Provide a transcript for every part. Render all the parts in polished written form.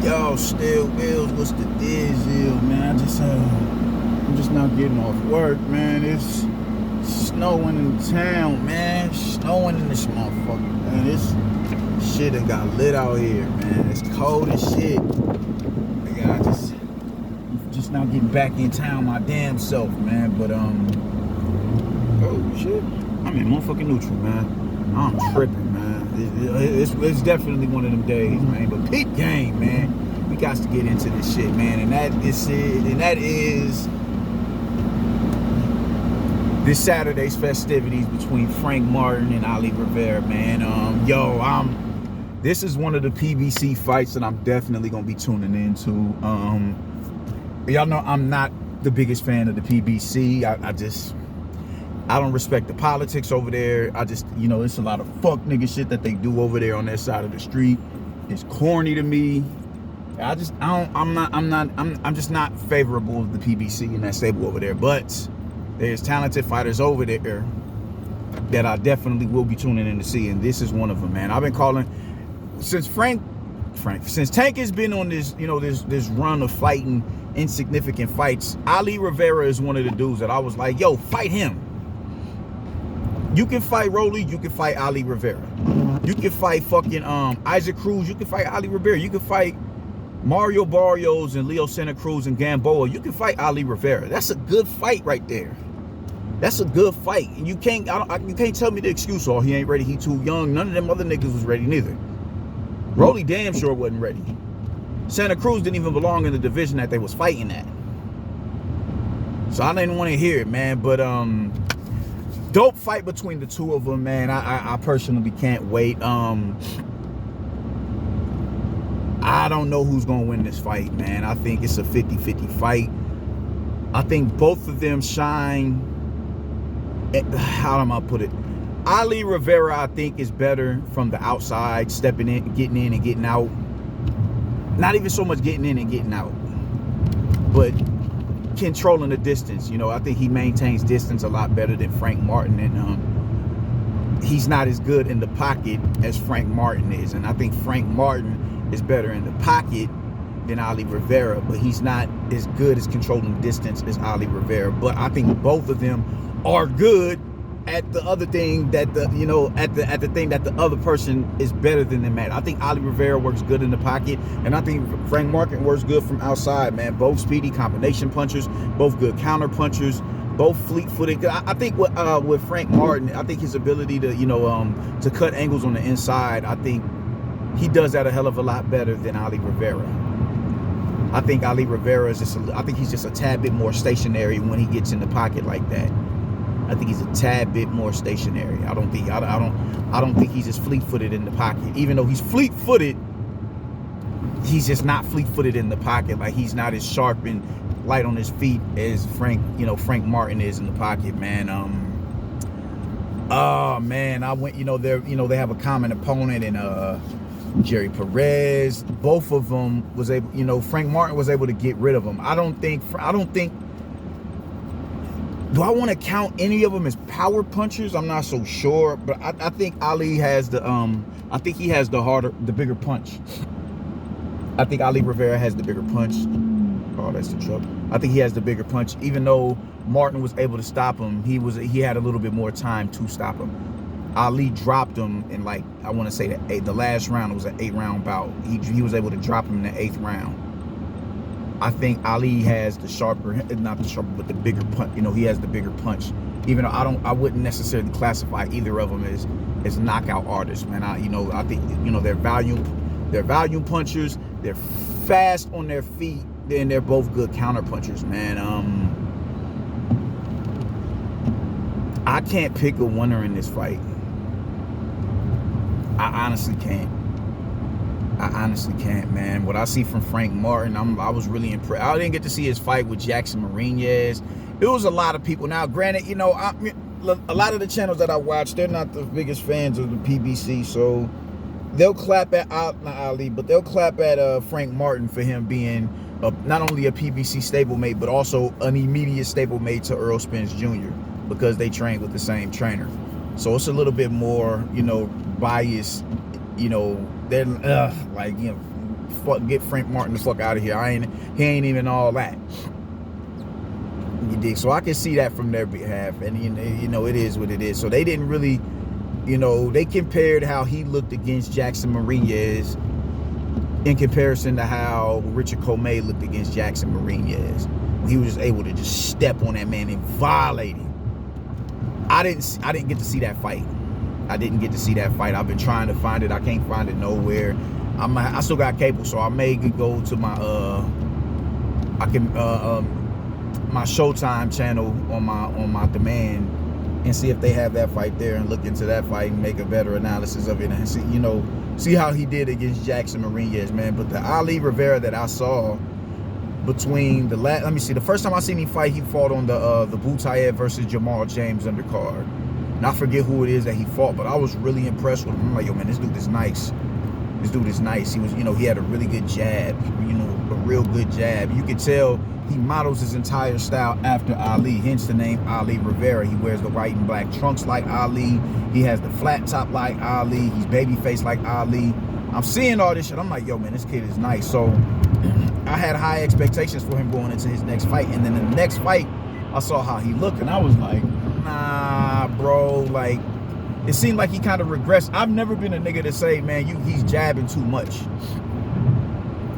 Yo, still Wills, what's the deal, man? I'm just not getting off work, man. It's snowing in town, man. Snowing in this motherfucker, man. This shit done got lit out here, man. It's cold as shit. Nigga, just now getting back in town my damn self, man. But oh shit, I'm in motherfucking neutral, man. I'm tripping, man. It's definitely one of them days, man. But peak game, man. We got to get into this shit, man. And that is it. And that is this Saturday's festivities between Frank Martin and Ali Rivera, man. This is one of the PBC fights that I'm definitely gonna be tuning into. Y'all know I'm not the biggest fan of the PBC. I don't respect the politics over there. It's a lot of fuck nigga shit that they do over there on that side of the street. It's corny to me. I'm just not favorable of the PBC and that stable over there. But there's talented fighters over there that I definitely will be tuning in to see, and this is one of them, man. I've been calling since since Tank has been on this, this run of fighting insignificant fights. Ali Rivera is one of the dudes that I was like, yo, fight him. You can fight Rolly, you can fight Ali Rivera. You can fight fucking Isaac Cruz, you can fight Ali Rivera. You can fight Mario Barrios and Leo Santa Cruz and Gamboa. You can fight Ali Rivera. That's a good fight right there. That's a good fight. And you can't tell me the excuse, oh, he ain't ready, he too young. None of them other niggas was ready neither. Rolly damn sure wasn't ready. Santa Cruz didn't even belong in the division that they was fighting at. So I didn't want to hear it, man. But dope fight between the two of them, man. I personally can't wait. I don't know who's gonna win this fight, man. I think it's a 50-50 fight. I think both of them shine. How am I put it? Ali Rivera, I think, is better from the outside, stepping in, getting in and getting out. Not even so much getting in and getting out, but controlling the distance. I think he maintains distance a lot better than Frank Martin, and he's not as good in the pocket as Frank Martin is. And I think Frank Martin is better in the pocket than Ali Rivera, but he's not as good as controlling distance as Ali Rivera. But I think both of them are good at the other thing that the thing that the other person is better than them at. I think Ali Rivera works good in the pocket, and I think Frank Martin works good from outside, man. Both speedy combination punchers, both good counter punchers, both fleet-footed. I think with Frank Martin, I think his ability to to cut angles on the inside, I think he does that a hell of a lot better than Ali Rivera. I think Ali Rivera is he's just a tad bit more stationary when he gets in the pocket like that. I think he's a tad bit more stationary. I don't think he's as fleet-footed in the pocket. Even though he's fleet-footed, he's just not fleet-footed in the pocket. Like, he's not as sharp and light on his feet as Frank Martin is in the pocket, man. Oh man, I went, they have a common opponent in Jerry Perez. Both of them was able, Frank Martin was able to get rid of him. I don't think do I want to count any of them as power punchers? I'm not so sure, but I think Ali has the he has the bigger punch. I think Ali Rivera has the bigger punch. Oh, that's the truck. I think he has the bigger punch. Even though Martin was able to stop him, he had a little bit more time to stop him. Ali dropped him in, like, I want to say the last round. It was an 8-round bout. He was able to drop him in the 8th round. I think Ali has the the bigger punch. He has the bigger punch. Even though I wouldn't necessarily classify either of them as knockout artists, man. I think they're volume punchers. They're fast on their feet, and they're both good counter punchers, man. I can't pick a winner in this fight. I honestly can't. Man. What I see from Frank Martin, I was really impressed. I didn't get to see his fight with Jackson Marinez. It was a lot of people. Now, granted, a lot of the channels that I watch, they're not the biggest fans of the PBC, so they'll clap at not Ali, but they'll clap at Frank Martin for him being not only a PBC stablemate, but also an immediate stablemate to Earl Spence Jr. because they train with the same trainer. So it's a little bit more, biased. They're get Frank Martin the fuck out of here. He ain't even all that. You dig? So I can see that from their behalf, and you know it is what it is. So they didn't really, you know, they compared how he looked against Jackson Marinez in comparison to how Richard Comey looked against Jackson Marinez. He was just able to just step on that man and violate him. I didn't get to see that fight. I didn't get to see that fight. I've been trying to find it. I can't find it nowhere. I still got cable, so I may go to my my Showtime channel on my demand and see if they have that fight there and look into that fight and make a better analysis of it and see, you know, see how he did against Jackson Marinez, man. But the Ali Rivera that I saw between the first time I seen him fight, he fought on the Butayev versus Jamal James undercard. And I forget who it is that he fought, but I was really impressed with him. I'm like, yo, man, this dude is nice. This dude is nice. He was, you know, he had a really good jab, you know, a real good jab. You could tell he models his entire style after Ali, hence the name Ali Rivera. He wears the white and black trunks like Ali. He has the flat top like Ali. He's babyface like Ali. I'm seeing all this shit. I'm like, yo, man, this kid is nice. So I had high expectations for him going into his next fight. And then the next fight, I saw how he looked, and I was like, nah, bro. Like, it seemed like he kind of regressed. I've never been a nigga to say, man, he's jabbing too much.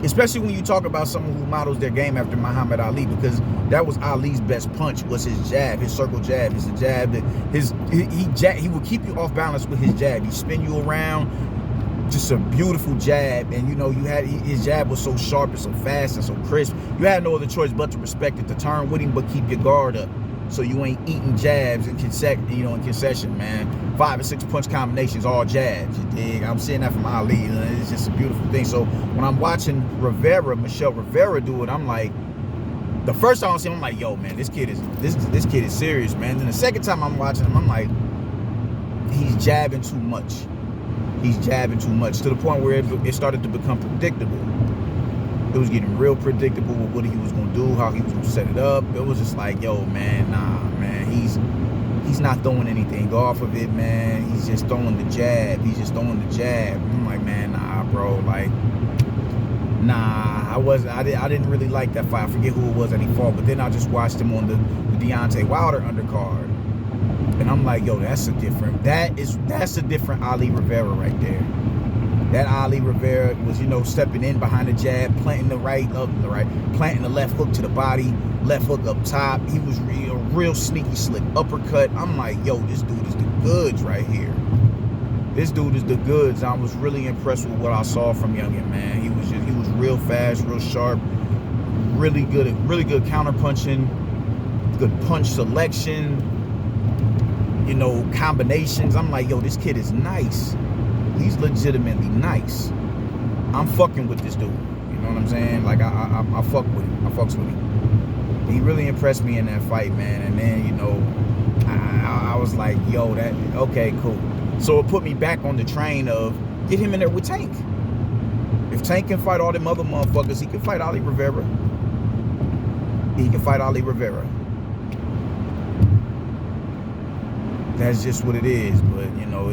Especially when you talk about someone who models their game after Muhammad Ali, because that was Ali's best punch, was his jab, his circle jab. It's a jab that he will keep you off balance with his jab. He spin you around, just a beautiful jab. And you know, his jab was so sharp and so fast and so crisp. You had no other choice but to respect it, to turn with him, but keep your guard up, so you ain't eating jabs in concession, man. 5 or 6 punch combinations, all jabs. You dig? I'm seeing that from Ali. It's just a beautiful thing. So when I'm watching Michelle Rivera do it, I'm like, the first time I see him, I'm like, yo, man, this kid is serious, man. Then the second time I'm watching him, I'm like, he's jabbing too much. He's jabbing too much, to the point where it started to become predictable. It was getting real predictable with what he was going to do, how he was going to set it up. It was just like, yo, man, nah, man. He's not throwing anything off of it, man. He's just throwing the jab. I'm like, man, nah, bro. Like, nah, I didn't really like that fight. I forget who it was that he fought, but then I just watched him on the Deontay Wilder undercard. And I'm like, yo, that's a different Ali Rivera right there. That Ali Rivera was, you know, stepping in behind the jab, planting planting the left hook to the body, left hook up top. He was real sneaky, slick uppercut. I'm like, yo, this dude is the goods right here. This dude is the goods. I was really impressed with what I saw from youngin, man. He was real fast, real sharp, really good counter punching, good punch selection, you know, combinations. I'm like, yo, this kid is nice. He's legitimately nice. I'm fucking with this dude. You know what I'm saying? Like, I fuck with him. I fucks with him. He really impressed me in that fight, man. And then, you know, I was like, yo, okay, cool. So it put me back on the train of get him in there with Tank. If Tank can fight all them other motherfuckers, he can fight Ali Rivera. He can fight Ali Rivera. That's just what it is. But, you know,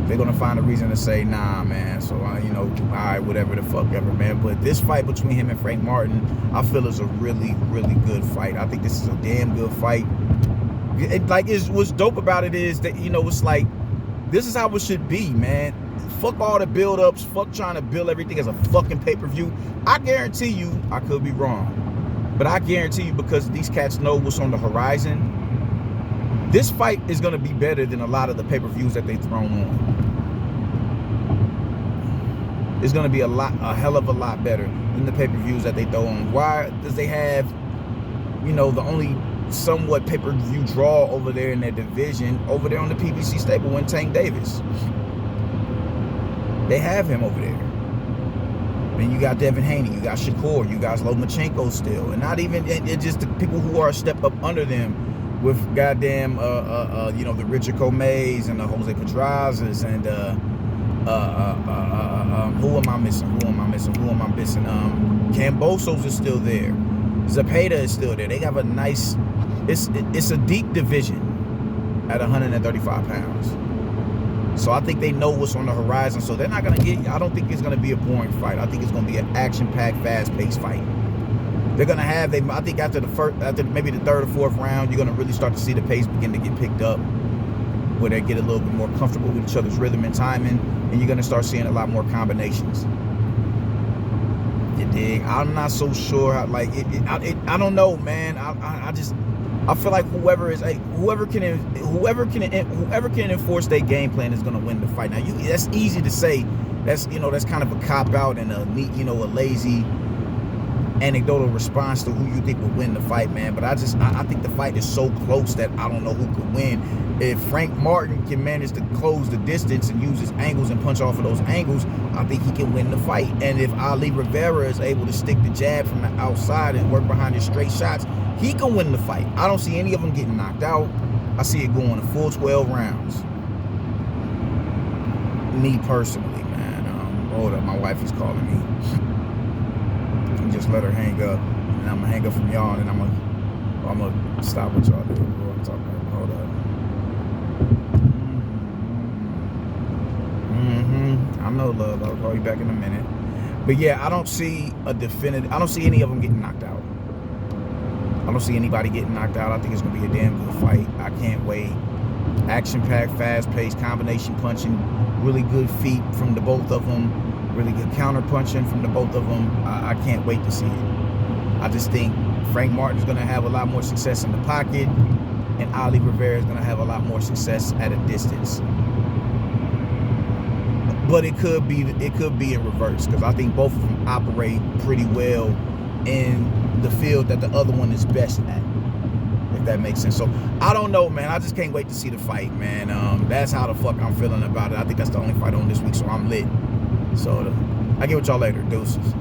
they're going to find a reason to say, nah, man. So, you know, all right, whatever the fuck ever, man. But this fight between him and Frank Martin, I feel is a really, really good fight. I think this is a damn good fight. What's dope about it is that, you know, it's like, this is how it should be, man. Fuck all the build-ups. Fuck trying to build everything as a fucking pay-per-view. I guarantee you, I could be wrong, but I guarantee you, because these cats know what's on the horizon, this fight is going to be better than a lot of the pay-per-views that they've thrown on. It's going to be a hell of a lot better than the pay-per-views that they throw on. Why? Because they have, you know, the only somewhat pay-per-view draw over there in their division, over there on the PBC stable, when Tank Davis. They have him over there. Then you got Devin Haney, you got Shakur, you got Lomachenko still, and not even it's just the people who are a step up under them, with goddamn you know, the Richard Comeys and the Jose Pedrazas and who am I missing? Cambosos is still there. Zepeda is still there. They have a nice, it's a deep division at 135 pounds. So I think they know what's on the horizon. So they're not going to get, I don't think it's going to be a boring fight. I think it's going to be an action-packed, fast-paced fight. They're going to have, I think after maybe the third or fourth round, you're going to really start to see the pace begin to get picked up, where they get a little bit more comfortable with each other's rhythm and timing, and you're going to start seeing a lot more combinations. You dig? I'm not so sure how, like, I don't know, man. I feel like whoever can enforce their game plan is gonna win the fight. Now, that's easy to say. That's kind of a cop out and a lazy anecdotal response to who you think will win the fight, man. But I think the fight is so close that I don't know who could win. If Frank Martin can manage to close the distance and use his angles and punch off of those angles, I think he can win the fight. And if Ali Rivera is able to stick the jab from the outside and work behind his straight shots, he can win the fight. I don't see any of them getting knocked out. I see it going a full 12 rounds. Me personally, man. Hold up, my wife is calling me. Just let her hang up, and I'm gonna hang up from y'all, and I'm gonna stop what y'all do. Hold up. I know, love. I'll call you back in a minute. But yeah, I don't see any of them getting knocked out. I don't see anybody getting knocked out. I think it's gonna be a damn good fight. I can't wait. Action-packed, fast-paced, combination punching, really good feet from the both of them. Really good counter punching from the both of them. I can't wait to see it. I just think Frank Martin's going to have a lot more success in the pocket, and Ali Rivera is going to have a lot more success at a distance. But it could be in reverse, because I think both of them operate pretty well in the field that the other one is best at, if that makes sense. So I don't know, man. I just can't wait to see the fight, man. That's how the fuck I'm feeling about it. I think that's the only fight on this week, so I'm lit. So I get with y'all later. Deuces.